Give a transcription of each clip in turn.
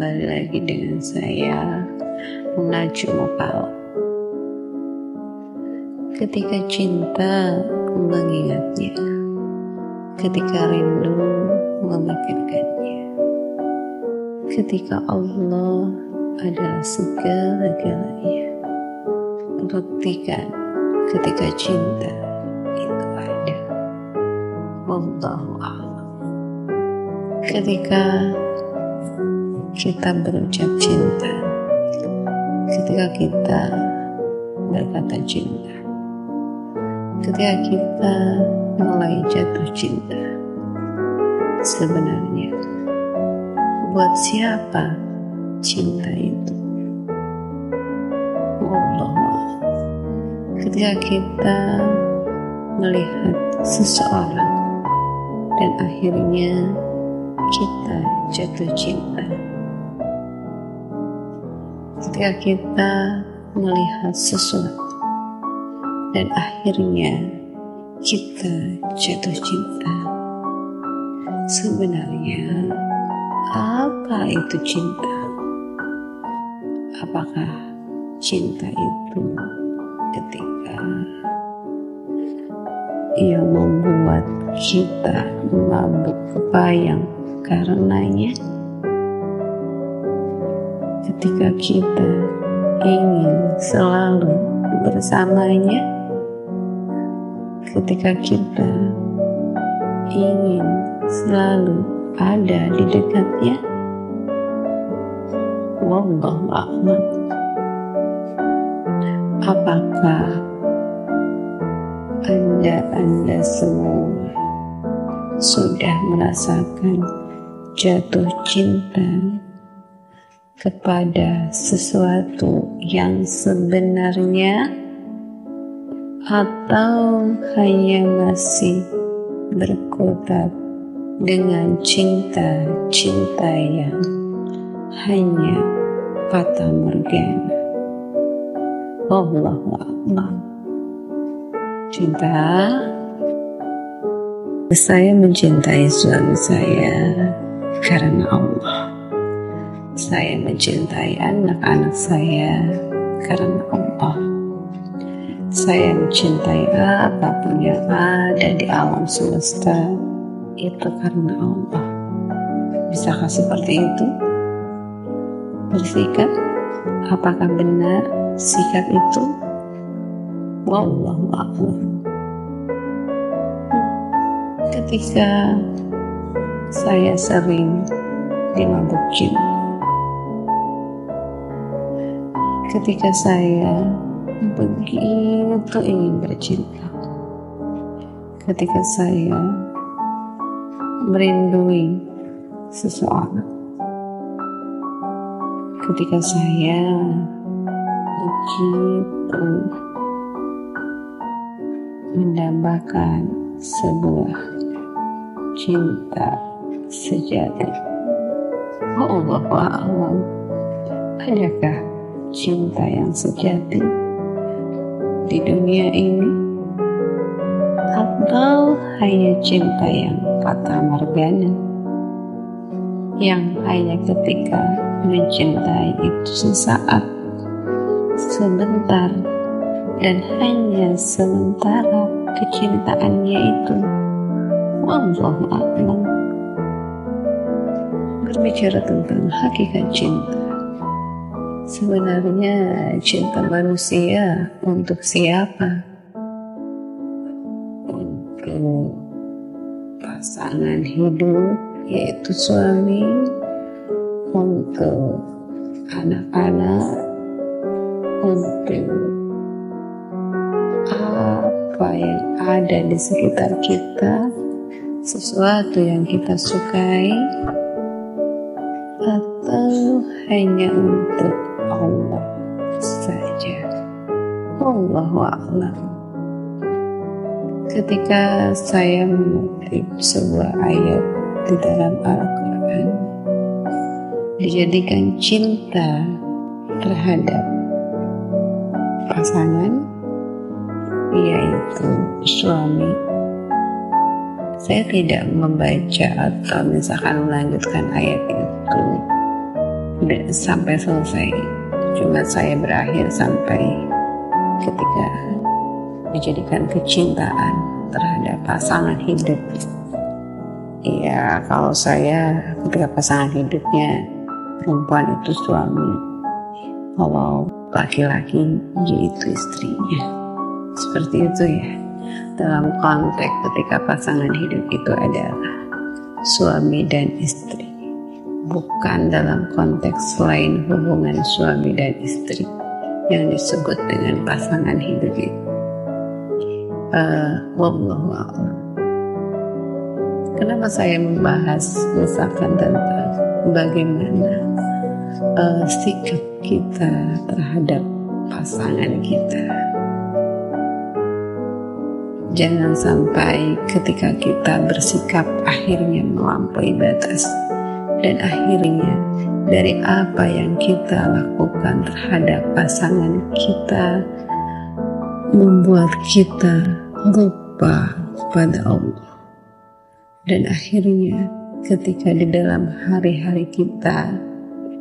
kembali lagi dengan saya Najmu Pal. Ketika cinta mengingatnya, ketika rindu memikirkannya, ketika Allah adalah segala-galanya, buktikan ketika cinta itu ada. Wallahu a'lam. Ketika kita berucap cinta, ketika kita berkata cinta, ketika kita mulai jatuh cinta, sebenarnya buat siapa cinta itu? Allah. Ketika kita melihat seseorang dan akhirnya kita jatuh cinta, ketika kita melihat sesuatu dan akhirnya kita jatuh cinta, sebenarnya apa itu cinta? Apakah cinta itu ketika ia membuat kita mabuk kebayang karenanya, ketika kita ingin selalu bersamanya, ketika kita ingin selalu ada di dekatnya. Wallahu a'lam. Apakah Anda semua sudah merasakan jatuh cinta kepada sesuatu yang sebenarnya, atau hanya masih berkutat dengan cinta yang hanya fata morgana? Wallahu a'lam. Cinta, saya mencintai suami saya karena Allah. Saya mencintai anak-anak saya karena Allah. Saya mencintai apapun yang ada di alam semesta itu karena Allah. Bisakah seperti itu? Bersikap, apakah benar sikap itu? Wallahu a'lam. Ketika saya sering dimabukin, ketika saya begitu ingin bercinta, ketika saya merindui seseorang, ketika saya begitu mendambakan sebuah cinta sejati. Wallahu a'lam. Adakah cinta yang sejati di dunia ini, atau hanya cinta yang fata morgana, yang hanya ketika mencintai itu sesaat, sebentar, dan hanya sementara kecintaannya itu? Wallahu a'lam. Berbicara tentang hakikat cinta, sebenarnya cinta manusia untuk siapa? Untuk pasangan hidup, yaitu suami, untuk anak-anak, untuk apa yang ada di sekitar kita, sesuatu yang kita sukai, atau hanya untuk Allah saja? Wallahu a'lam. Ketika saya mengutip sebuah ayat di dalam Al-Quran, dijadikan cinta terhadap pasangan, yaitu suami, saya tidak membaca atau misalkan melanjutkan ayat itu sampai selesai. Cuma saya berakhir sampai ketika dijadikan kecintaan terhadap pasangan hidup. Ya, kalau saya ketika pasangan hidupnya perempuan itu suami, kalau laki-laki yaitu istrinya. Seperti itu ya. Dalam konteks ketika pasangan hidup itu adalah suami dan istri, bukan dalam konteks lain hubungan suami dan istri yang disebut dengan pasangan hidup itu. Wallahu a'lam. Kenapa saya membahas misalkan tentang bagaimana sikap kita terhadap pasangan kita? Jangan sampai ketika kita bersikap akhirnya melampaui batas, dan akhirnya dari apa yang kita lakukan terhadap pasangan kita membuat kita lupa pada Allah. Dan akhirnya ketika di dalam hari-hari kita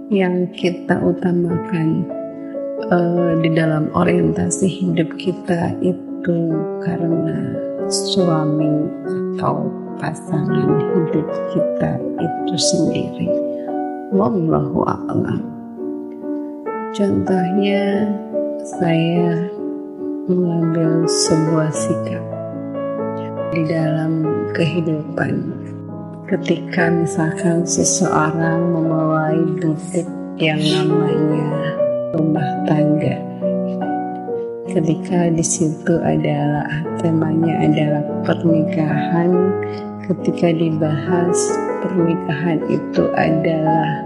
yang kita utamakan di dalam orientasi hidup kita itu karena suami atau pasangan hidup kita itu sendiri. Wallahu a'lam. Contohnya saya mengambil sebuah sikap di dalam kehidupan ketika misalkan seseorang memulai bisnis yang namanya rumah tangga, ketika di situ adalah temanya adalah pernikahan, ketika dibahas pernikahan itu adalah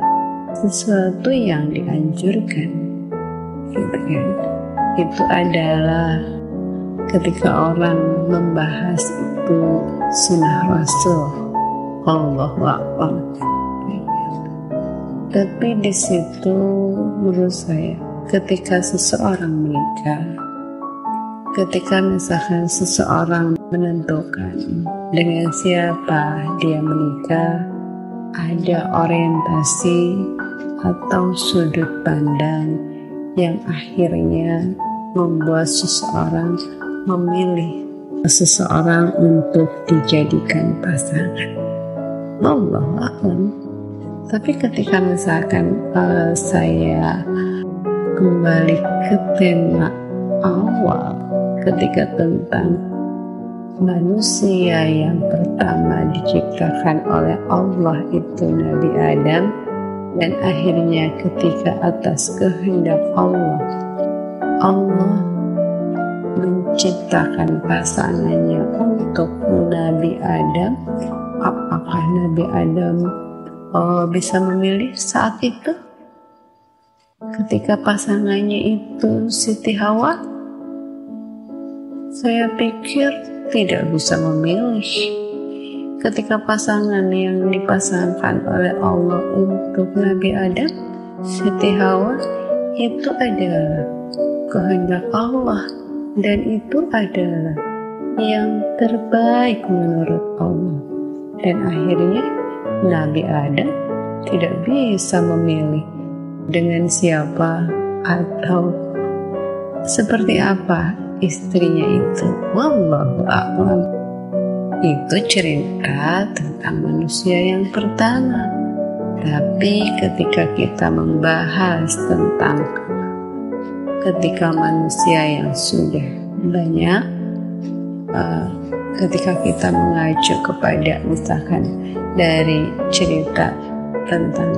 sesuatu yang dianjurkan, gitu kan? Itu adalah ketika orang membahas itu sunnah Rasul, Allahu Akbar. Tapi di situ menurut saya ketika seseorang menikah, ketika misalkan seseorang menentukan dengan siapa dia menikah, ada orientasi atau sudut pandang yang akhirnya membuat seseorang memilih seseorang untuk dijadikan pasangan. Wallahu a'lam. Tapi ketika misalkan saya kembali ke tema awal, ketika tentang manusia yang pertama diciptakan oleh Allah itu Nabi Adam, dan akhirnya ketika atas kehendak Allah menciptakan pasangannya untuk Nabi Adam, apakah Nabi Adam bisa memilih saat itu ketika pasangannya itu Siti Hawa? Saya pikir tidak bisa memilih. Ketika pasangan yang dipasangkan oleh Allah untuk Nabi Adam, Siti Hawa, itu adalah kehendak Allah, dan itu adalah yang terbaik menurut Allah. Dan akhirnya Nabi Adam tidak bisa memilih dengan siapa atau seperti apa istrinya itu. Wallahu a'lam. Itu cerita tentang manusia yang pertama. Tapi ketika kita membahas tentang ketika manusia yang sudah banyak, ketika kita mengacu kepada misalkan dari cerita tentang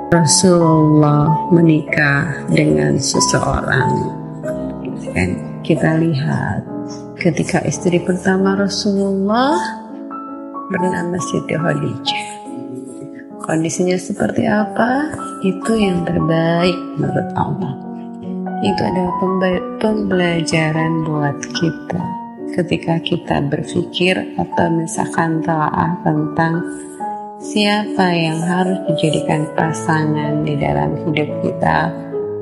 Rasulullah menikah dengan seseorang, kan kita lihat ketika istri pertama Rasulullah bernama Siti Khadijah, kondisinya seperti apa? Itu yang terbaik menurut Allah. Itu adalah pembelajaran buat kita ketika kita berpikir atau misalkan telah tentang siapa yang harus dijadikan pasangan di dalam hidup kita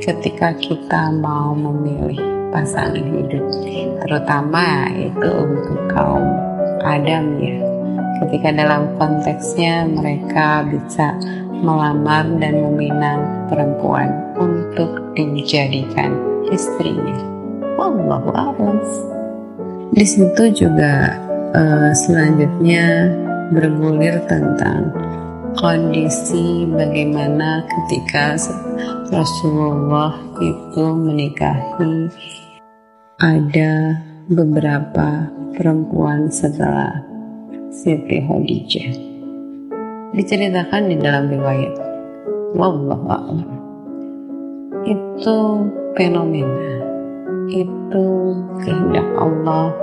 ketika kita mau memilih pasangan hidup, terutama itu untuk kaum Adam ya, ketika dalam konteksnya mereka bisa melamar dan meminang perempuan untuk dijadikan istrinya. Wallahu a'lam. Di situ juga selanjutnya bergulir tentang kondisi bagaimana ketika Rasulullah itu menikahi ada beberapa perempuan setelah Siti Khadijah. Diceritakan di dalam riwayat, wallahu a'lam, itu fenomena, itu kehendak Allah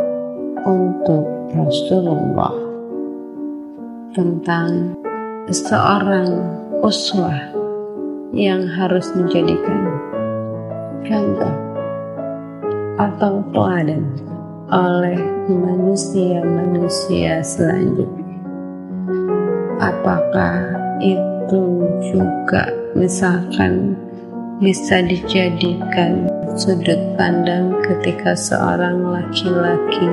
untuk Rasulullah tentang seorang uswah yang harus menjadikan contoh atau teladan oleh manusia-manusia selanjutnya. Apakah itu juga misalkan bisa dijadikan sudut pandang ketika seorang laki-laki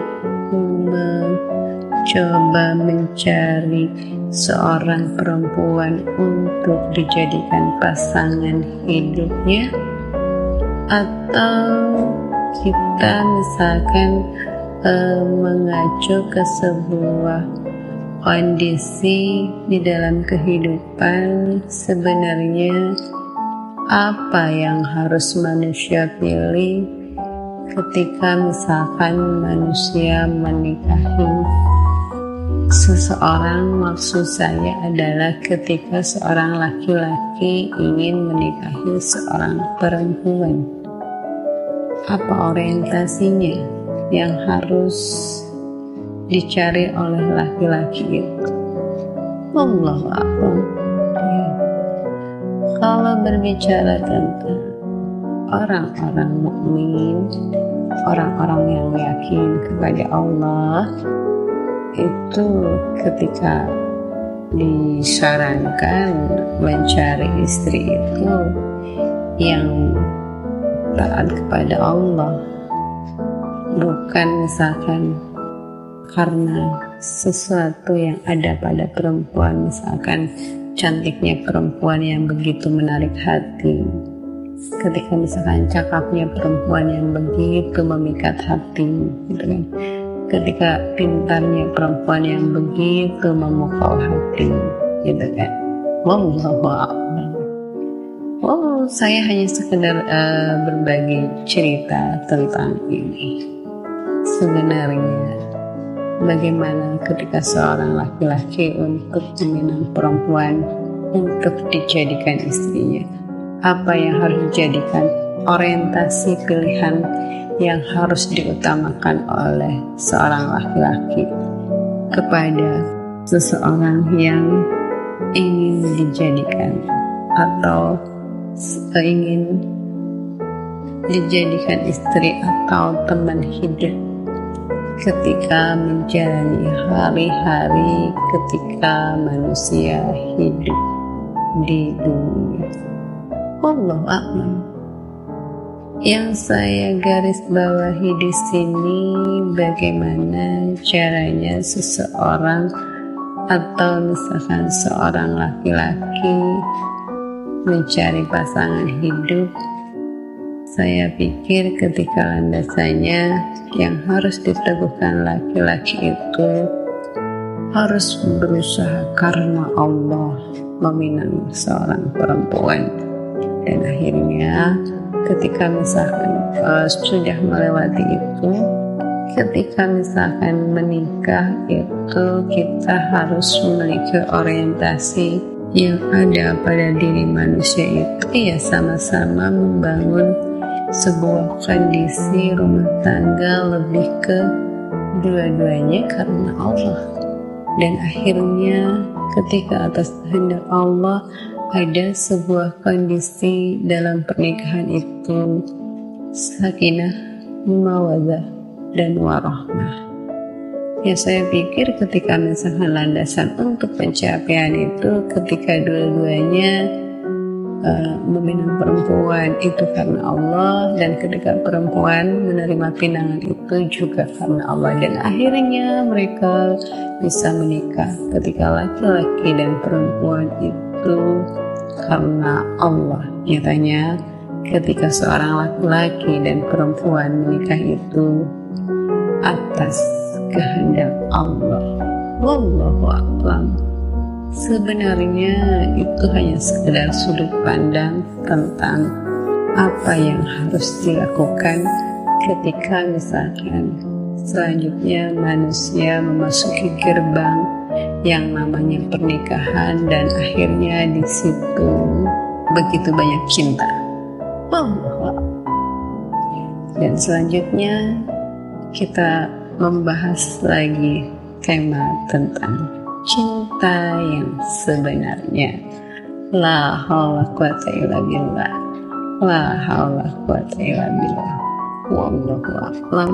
mencoba mencari seorang perempuan untuk dijadikan pasangan hidupnya, atau kita misalkan mengacu ke sebuah kondisi di dalam kehidupan, sebenarnya apa yang harus manusia pilih ketika misalkan manusia menikahi seseorang. Maksud saya adalah ketika seorang laki-laki ingin menikahi seorang perempuan, apa orientasinya yang harus dicari oleh laki-laki itu? Wallahu a'lam. Kalau berbicara tentang orang-orang mukmin, orang-orang yang yakin kepada Allah, itu ketika disarankan mencari istri itu yang taat kepada Allah, bukan misalkan karena sesuatu yang ada pada perempuan, misalkan cantiknya perempuan yang begitu menarik hati, ketika misalkan cakapnya perempuan yang begitu memikat hati, gitu kan, ketika pintarnya perempuan yang begitu memukau hati, gitu kan. Wallahu a'lam. Saya hanya sekedar berbagi cerita tentang ini. Sebenarnya bagaimana ketika seorang laki-laki untuk meminang perempuan untuk dijadikan istrinya, apa yang harus dijadikan orientasi pilihan yang harus diutamakan oleh seorang laki-laki kepada seseorang yang ingin dijadikan atau ingin dijadikan istri atau teman hidup ketika menjalani hari-hari ketika manusia hidup di dunia. Wallahu a'lam. Yang saya garis bawahi di sini, bagaimana caranya seseorang atau misalkan seorang laki-laki mencari pasangan hidup. Saya pikir ketika landasannya yang harus diteguhkan laki-laki itu harus berusaha karena Allah meminang seorang perempuan, dan akhirnya ketika misalkan sudah melewati itu, ketika misalkan menikah itu kita harus memiliki orientasi yang ada pada diri manusia itu, ya sama-sama membangun sebuah kondisi rumah tangga lebih ke dua-duanya karena Allah. Dan akhirnya ketika atas kehendak Allah ada sebuah kondisi dalam pernikahan itu, sakinah, mawaddah, dan warahmah. Ya, saya pikir ketika misalkan landasan untuk pencapaian itu ketika dua-duanya meminang perempuan itu karena Allah, dan ketika perempuan menerima pinangan itu juga karena Allah, dan akhirnya mereka bisa menikah ketika laki-laki dan perempuan itu karena Allah. Nyatanya ketika seorang laki-laki dan perempuan menikah itu atas kehendak Allah. Wallahu a'lam. Sebenarnya itu hanya sekedar sudut pandang tentang apa yang harus dilakukan ketika misalkan selanjutnya manusia memasuki gerbang yang namanya pernikahan dan akhirnya di situ begitu banyak cinta. Dan selanjutnya kita membahas lagi tema tentang cinta yang sebenarnya. La haula quwata illa billah. La haula quwata illa billah. Wallahu a'lam.